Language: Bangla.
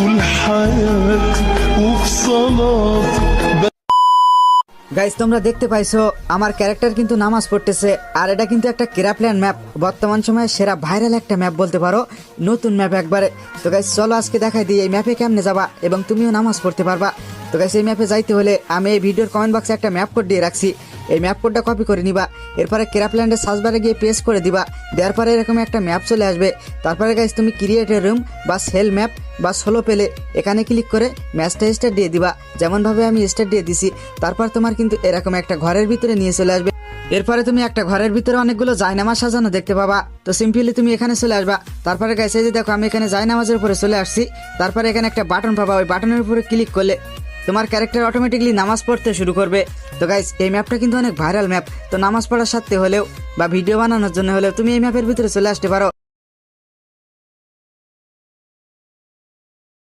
والحياة وفي صلاة. গাইস তোমরা দেখতে পাইছো আমার ক্যারেক্টার কিন্তু নামাজ পড়তেছে, আর এটা কিন্তু একটা ক্রাফল্যান্ড ম্যাপ, বর্তমান সময়ে সেরা ভাইরাল একটা ম্যাপ বলতে পারো, নতুন ম্যাপ একবারে। তো গাইস চলো আজকে দেখাই দিই এই ম্যাপে কেমনে যাবা এবং তুমিও নামাজ পড়তে পারবা। তো গাইস এই ম্যাপে যাইতে হলে আমি এই ভিডিওর কমেন্ট বক্সে একটা ম্যাপ কোড দিয়ে রাখছি, এই ম্যাপ কোডটা কপি করে নিবা, এরপরে ক্রাফল্যান্ডের সার্চ বারে গিয়ে পেস্ট করে দিবা, দেওয়ার পরে এরকম একটা ম্যাপ চলে আসবে। তারপরে গাইস তুমি ক্রিয়েট এ রুম বা সেল ম্যাপ বা সোলো পেলে এখানে ক্লিক করে ম্যাচটা স্টার্ট দিয়ে দিবা, যেমনভাবে আমি স্টার্ট দিয়ে দিছি। তারপর তোমার কিন্তু এরকম একটা ঘরের ভিতরে নিয়ে চলে আসবে। এরপরে তুমি একটা ঘরের ভিতরে অনেকগুলো জায়নামাজ সাজানো দেখতে পাবা। তো সিম্পলি তুমি এখানে চলে আসবা। তারপরে গাইস এই যে দেখো আমি এখানে জায়নামাজের উপরে চলে আসছি। তারপরে এখানে একটা বাটন পাবা, ওই বাটনের উপরে ক্লিক করলে তোমার ক্যারেক্টার অটোমেটিকলি নামাজ পড়তে শুরু করবে। তো গাইস এই ম্যাপটা কিন্তু অনেক ভাইরাল ম্যাপ, তো নামাজ পড়ার সাথে হলেও বা ভিডিও বানানোর জন্য হলেও তুমি এই ম্যাপের ভিতরে চলে আসতে পারো।